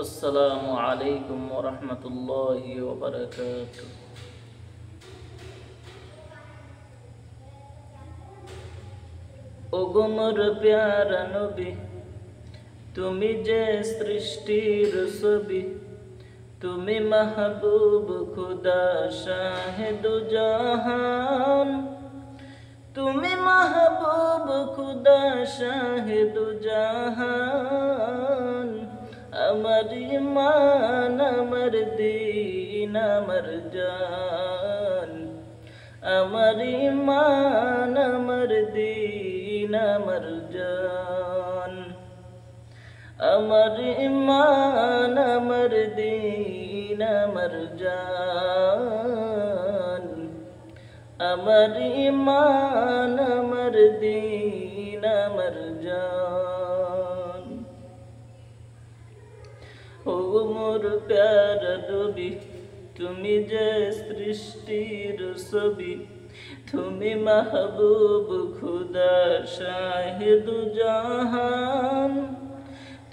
আসসালামু আলাইকুম ওয়া রাহমাতুল্লাহি ওয়া বারাকাতুহু। ওগো মোর প্যারা নবী, তুমি যে সৃষ্টির ছবি, তুমি মাহবুব খুদা শাহেদু জাহান, তুমি মাহবুব খুদা শাহেদু জাহান। আমার ঈমান আমার দীন আমার জান, আমার ঈমান আমার দীন আমার জান, আমার ঈমান আমার দীন আমার জান, আমার ঈমান আমার দীন আমার জান। ও মোর প্যারা নবী, তুমি যে সৃষ্টির ছবি, তুমি মাহবুব খুদা শাহেদু জাহান,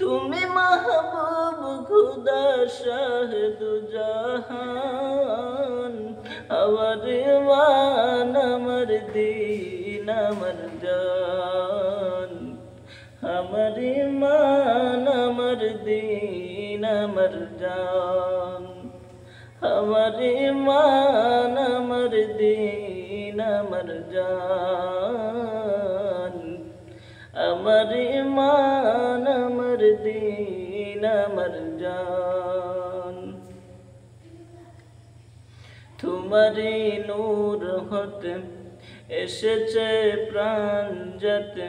তুমি মাহবুব খুদা শাহেদু জাহান। আমার ঈমান আমার দীন আমার জান, আমার ঈমান আমার দীন আমার জান, আমার ঈমান আমার দীন আমার জান, আমার ঈমান আমার দীন আমার জান। তোমারি নূর হতে এসেছে প্রাণ যাতে,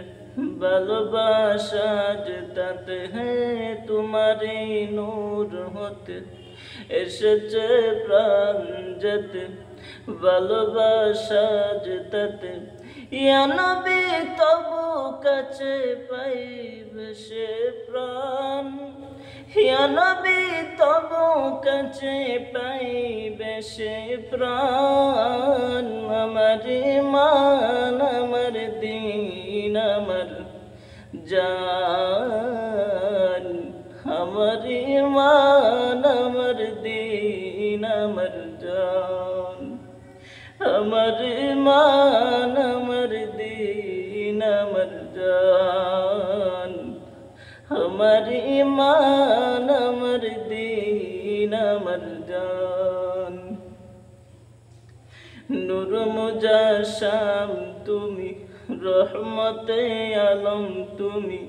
ভালোবাসা যেতাতে হ্যাঁ। তোমারি নূর হতে এসেছে প্রাণ যাতে, ভালোবাসা যেতাতে। ইয়া নবী তবু কাছে পাইবে সে প্রাণ, ইয়া নবী তবু কাছে পাইবে সে প্রাণ। আমার ঈমান আমার দীন আমার জান, আমার ঈমান আমার দীন আমার জান, আমার ঈমান আমার দীন আমার জান, আমার ঈমান আমার দীন আমার জান। নূর মুজাশাম তুমি, রহমতে আলম তুমি,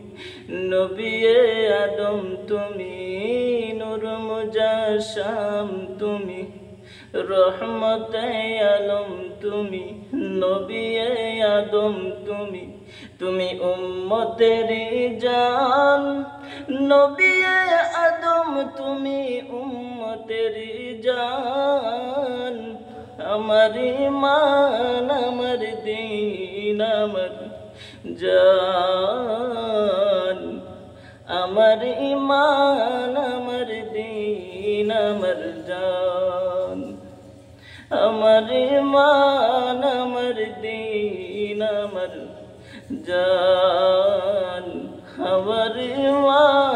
নবিয়ে আদম তুমি। নূর মুজাশাম তুমি, রহমতে আলম তুমি, নবিয়ে আদম তুমি। তুমি উম্মতেরি জান, নবিয়ে আদম তুমি উম্মতেরি জান। আমার ঈমান আমার দীন আমার জান, আমার ঈমান আমার দীন আমার জান, আমার ঈমান আমার দীন আমার জান, আমার ঈমান